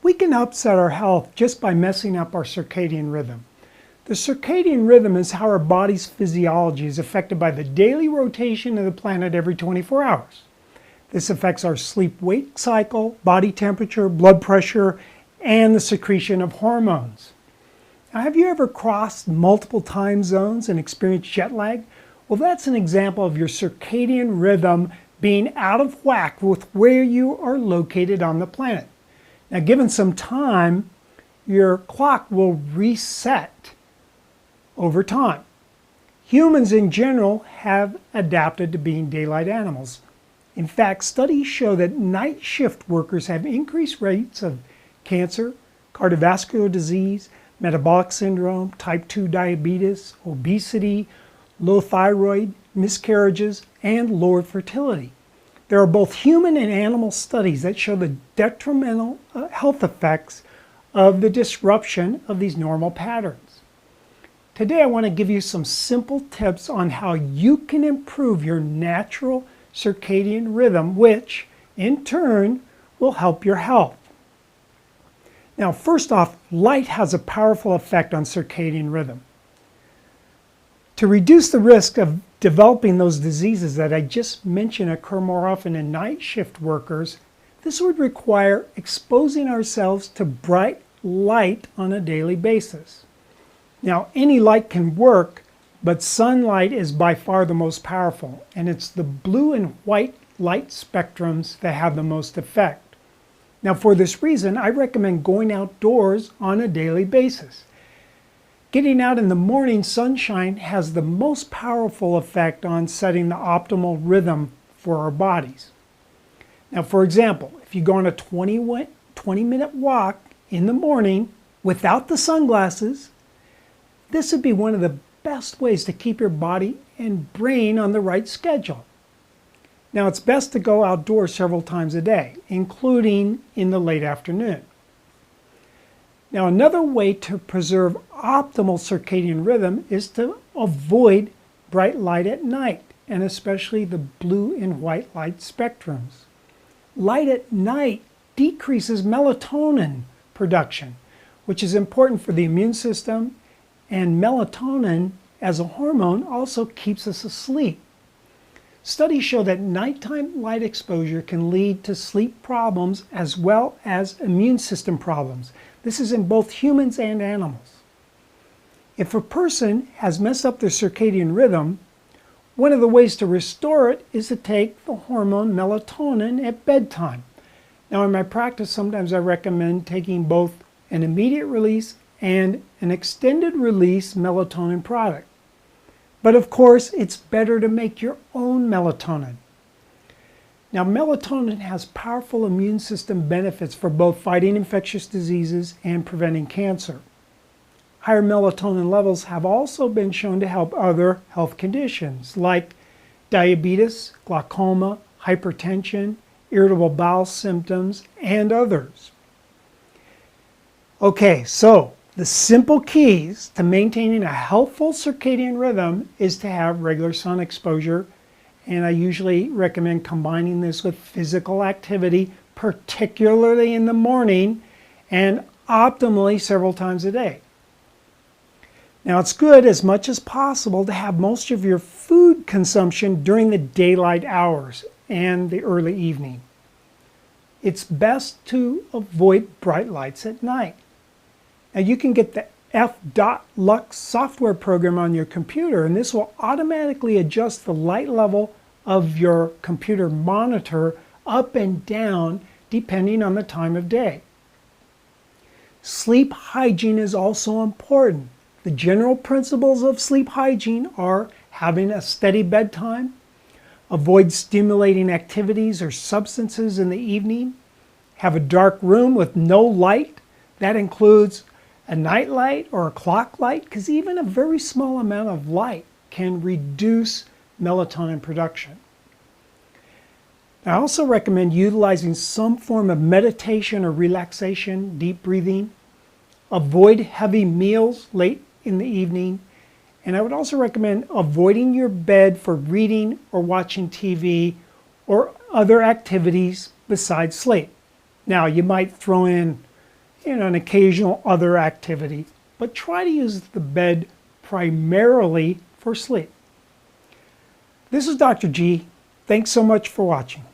We can upset our health just by messing up our circadian rhythm. The circadian rhythm is how our body's physiology is affected by the daily rotation of the planet every 24 hours. This affects our sleep-wake cycle, body temperature, blood pressure, and the secretion of hormones. Now, have you ever crossed multiple time zones and experienced jet lag? Well, that's an example of your circadian rhythm being out of whack with where you are located on the planet. Now, given some time, your clock will reset over time. Humans in general have adapted to being daylight animals. In fact, studies show that night shift workers have increased rates of cancer, cardiovascular disease, metabolic syndrome, type 2 diabetes, obesity, low thyroid, miscarriages, and lower fertility. There are both human and animal studies that show the detrimental health effects of the disruption of these normal patterns. Today I want to give you some simple tips on how you can improve your natural circadian rhythm, which in turn will help your health. Now, first off, light has a powerful effect on circadian rhythm. To reduce the risk of developing those diseases that I just mentioned occur more often in night shift workers, this would require exposing ourselves to bright light on a daily basis. Now, any light can work, but sunlight is by far the most powerful, and it's the blue and white light spectrums that have the most effect. Now, for this reason, I recommend going outdoors on a daily basis. Getting out in the morning sunshine has the most powerful effect on setting the optimal rhythm for our bodies. Now, for example, if you go on a 20-minute walk in the morning without the sunglasses, this would be one of the best ways to keep your body and brain on the right schedule. Now, it's best to go outdoors several times a day, including in the late afternoon. Now, another way to preserve optimal circadian rhythm is to avoid bright light at night, and especially the blue and white light spectrums. Light at night decreases melatonin production, which is important for the immune system, and melatonin as a hormone also keeps us asleep. Studies show that nighttime light exposure can lead to sleep problems as well as immune system problems. This is in both humans and animals. If a person has messed up their circadian rhythm, one of the ways to restore it is to take the hormone melatonin at bedtime. Now, in my practice, sometimes I recommend taking both an immediate release and an extended release melatonin product. But of course, it's better to make your own melatonin. Now, melatonin has powerful immune system benefits for both fighting infectious diseases and preventing cancer. Higher melatonin levels have also been shown to help other health conditions like diabetes, glaucoma, hypertension, irritable bowel symptoms, and others. Okay, so the simple keys to maintaining a healthful circadian rhythm is to have regular sun exposure, and I usually recommend combining this with physical activity, particularly in the morning, and optimally several times a day. Now, it's good as much as possible to have most of your food consumption during the daylight hours and the early evening. It's best to avoid bright lights at night. Now, you can get the F.Lux software program on your computer, and this will automatically adjust the light level of your computer monitor up and down depending on the time of day. Sleep hygiene is also important. The general principles of sleep hygiene are having a steady bedtime, avoid stimulating activities or substances in the evening, have a dark room with no light. That includes a night light or a clock light, because even a very small amount of light can reduce melatonin production. I also recommend utilizing some form of meditation or relaxation, deep breathing. Avoid heavy meals late in the evening. And I would also recommend avoiding your bed for reading or watching TV or other activities besides sleep. Now, you might throw in and an occasional other activity, but try to use the bed primarily for sleep. This is Dr. G. Thanks so much for watching.